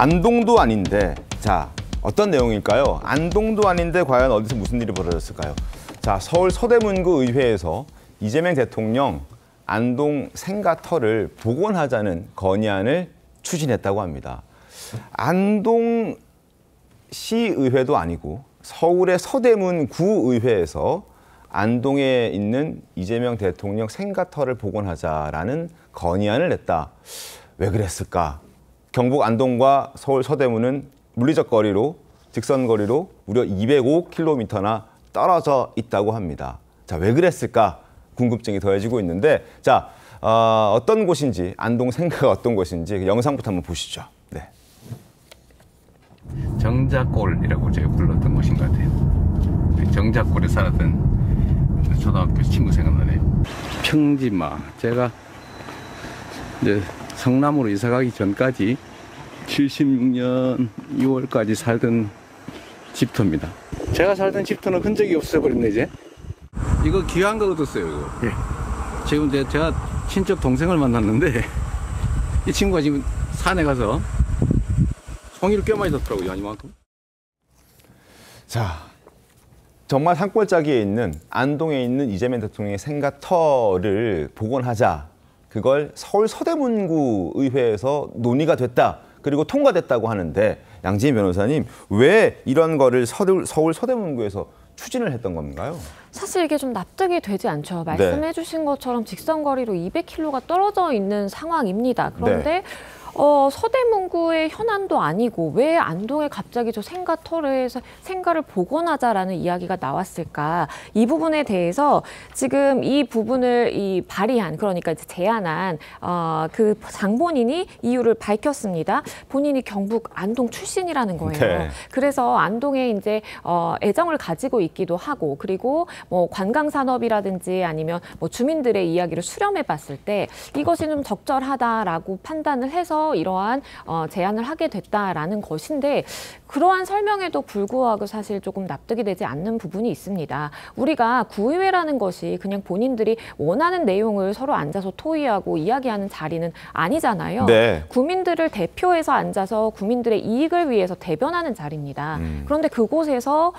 안동도 아닌데, 자, 어떤 내용일까요? 안동도 아닌데 과연 어디서 무슨 일이 벌어졌을까요? 자, 서울 서대문구 의회에서 이재명 대통령 안동 생가터를 복원하자는 건의안을 추진했다고 합니다. 안동 시의회도 아니고 서울의 서대문구 의회에서 안동에 있는 이재명 대통령 생가터를 복원하자라는 건의안을 냈다. 왜 그랬을까? 경북 안동과 서울 서대문은 물리적 거리로, 직선 거리로 무려 205km나 떨어져 있다고 합니다. 자, 왜 그랬을까? 궁금증이 더해지고 있는데, 자, 어떤 곳인지, 안동 생가가 어떤 곳인지 영상부터 한번 보시죠. 네. 정자골이라고 제가 불렀던 곳인 것 같아요. 정자골에 살았던 초등학교 친구 생각나네요. 평지마. 제가 이제 성남으로 이사 가기 전까지 76년 2월까지 살던 집터입니다. 제가 살던 집터는 흔적이 없어버렸네, 이제. 이거 귀한 거 얻었어요, 이거. 예. 지금 제가 친척 동생을 만났는데, 이 친구가 지금 산에 가서 송이를 꽤 많이 줬더라고요, 이만큼. 자, 정말 산골짜기에 있는 안동에 있는 이재명 대통령의 생가터를 복원하자. 그걸 서울 서대문구 의회에서 논의가 됐다. 그리고 통과됐다고 하는데, 양지인 변호사님, 왜 이런 거를 서울 서대문구에서 추진을 했던 건가요? 사실 이게 좀 납득이 되지 않죠. 말씀해 주신 것처럼 직선거리로 200km가 떨어져 있는 상황입니다. 그런데 서대문구의 현안도 아니고 왜 안동에 갑자기 저 생가터에서 생가를 복원하자라는 이야기가 나왔을까? 이 부분에 대해서 지금 이 부분을 발의한, 그러니까 이제 제안한 그 장본인이 이유를 밝혔습니다. 본인이 경북 안동 출신이라는 거예요. 네. 그래서 안동에 이제 애정을 가지고 있기도 하고, 그리고 뭐 관광 산업이라든지 아니면 뭐 주민들의 이야기를 수렴해 봤을 때 이것이 좀 적절하다라고 판단을 해서 이러한 제안을 하게 됐다라는 것인데, 그러한 설명에도 불구하고 사실 조금 납득이 되지 않는 부분이 있습니다. 우리가 구의회라는 것이 그냥 본인들이 원하는 내용을 서로 앉아서 토의하고 이야기하는 자리는 아니잖아요. 네. 국민들을 대표해서 앉아서 국민들의 이익을 위해서 대변하는 자리입니다. 그런데 그곳에서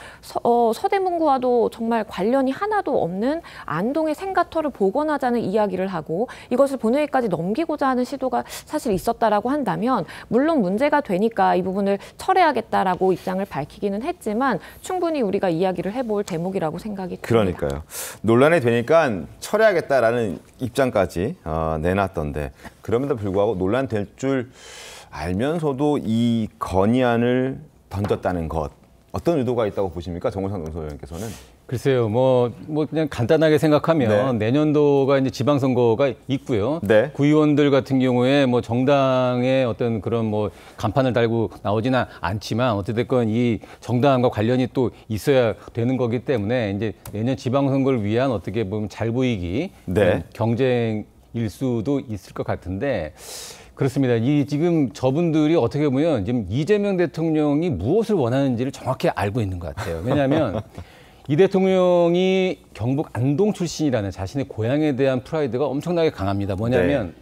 서대문구와도 정말 관련이 하나도 없는 안동의 생가터를 복원하자는 이야기를 하고 이것을 본회의까지 넘기고자 하는 시도가 사실 있었다라고 한다면, 물론 문제가 되니까 이 부분을 철회하겠다라고 입장을 밝히기는 했지만 충분히 우리가 이야기를 해볼 대목이라고 생각이 듭니다. 그러니까요. 논란이 되니까 철회하겠다라는 입장까지 내놨던데, 그럼에도 불구하고 논란될 줄 알면서도 이 건의안을 던졌다는 것, 어떤 의도가 있다고 보십니까? 정호상 논설위원께서는? 글쎄요, 뭐 그냥 간단하게 생각하면 네. 내년도가 이제 지방선거가 있고요. 네. 구의원들 같은 경우에 뭐 정당의 어떤 그런 뭐 간판을 달고 나오지는 않지만 어찌됐건 이 정당과 관련이 또 있어야 되는 거기 때문에 이제 내년 지방선거를 위한 어떻게 보면 잘 보이기 네. 경쟁일 수도 있을 것 같은데. 그렇습니다. 지금 저분들이 어떻게 보면 지금 이재명 대통령이 무엇을 원하는지를 정확히 알고 있는 것 같아요. 왜냐하면 이 대통령이 경북 안동 출신이라는 자신의 고향에 대한 프라이드가 엄청나게 강합니다. 뭐냐면 네.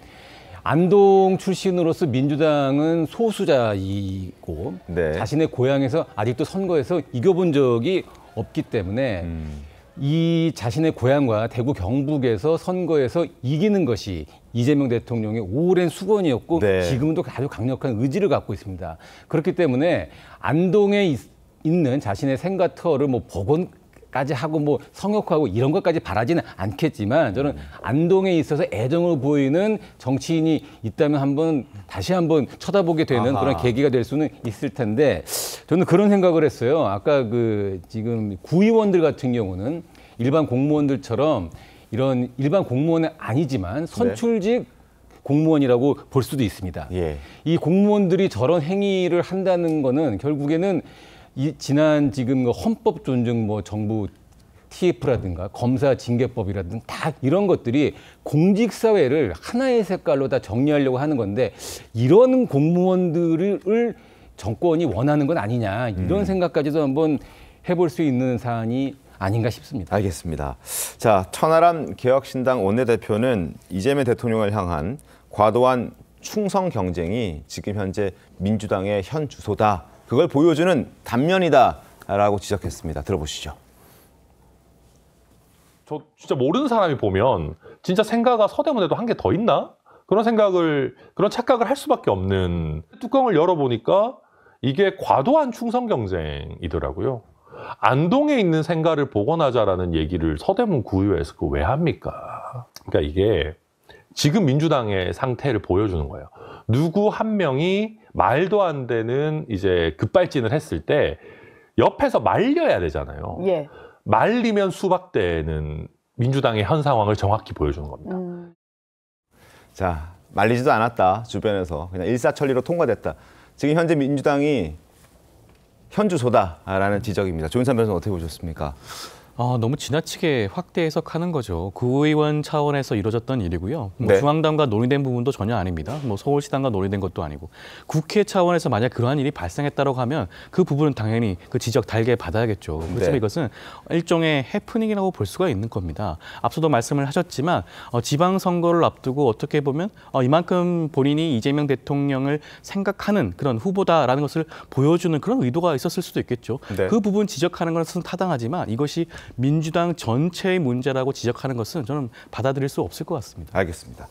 안동 출신으로서 민주당은 소수자이고 네. 자신의 고향에서 아직도 선거에서 이겨본 적이 없기 때문에 이 자신의 고향과 대구 경북에서 선거에서 이기는 것이 이재명 대통령의 오랜 수건이었고 네. 지금도 아주 강력한 의지를 갖고 있습니다. 그렇기 때문에 안동에 있는 자신의 생가터를 뭐 복원까지 하고 뭐 성역화하고 이런 것까지 바라지는 않겠지만, 저는 안동에 있어서 애정을 보이는 정치인이 있다면 다시 한번 쳐다보게 되는 아하. 그런 계기가 될 수는 있을 텐데, 저는 그런 생각을 했어요. 아까 지금 구의원들 같은 경우는 일반 공무원들처럼 이런 일반 공무원은 아니지만 선출직 네. 공무원이라고 볼 수도 있습니다. 예. 이 공무원들이 저런 행위를 한다는 거는 결국에는 지난 지금 헌법 존중 뭐 정부 TF라든가 검사 징계법이라든가 다 이런 것들이 공직사회를 하나의 색깔로 다 정리하려고 하는 건데, 이런 공무원들을 정권이 원하는 건 아니냐, 이런 생각까지도 한번 해볼 수 있는 사안이 아닌가 싶습니다. 알겠습니다. 자, 천하람 개혁신당 원내대표는 이재명 대통령을 향한 과도한 충성 경쟁이 지금 현재 민주당의 현 주소다. 그걸 보여주는 단면이다라고 지적했습니다. 들어보시죠. 저 진짜 모르는 사람이 보면 진짜 생가가 서대문에도 한 개 더 있나? 그런 착각을 할 수밖에 없는, 뚜껑을 열어보니까 이게 과도한 충성 경쟁이더라고요. 안동에 있는 생가를 복원하자라는 얘기를 서대문 구의회에서 그거 왜 합니까? 그러니까 이게 지금 민주당의 상태를 보여주는 거예요. 누구 한 명이 말도 안 되는 이제 급발진을 했을 때 옆에서 말려야 되잖아요. 예. 말리면 수박되는 민주당의 현 상황을 정확히 보여주는 겁니다. 자, 말리지도 않았다. 주변에서 그냥 일사천리로 통과됐다. 지금 현재 민주당이 현주소다라는 지적입니다. 조윤선 변호사는 어떻게 보셨습니까? 너무 지나치게 확대 해석하는 거죠. 구의원 차원에서 이루어졌던 일이고요. 네. 중앙당과 논의된 부분도 전혀 아닙니다. 서울시당과 논의된 것도 아니고 국회 차원에서 만약 그러한 일이 발생했다고 하면 그 부분은 당연히 그 지적 달게 받아야겠죠. 그렇지만 네. 이것은 일종의 해프닝이라고 볼 수가 있는 겁니다. 앞서도 말씀을 하셨지만 지방선거를 앞두고 어떻게 보면 이만큼 본인이 이재명 대통령을 생각하는 그런 후보다라는 것을 보여주는 그런 의도가 있었을 수도 있겠죠. 네. 그 부분 지적하는 것은 타당하지만 이것이 민주당 전체의 문제라고 지적하는 것은 저는 받아들일 수 없을 것 같습니다. 알겠습니다.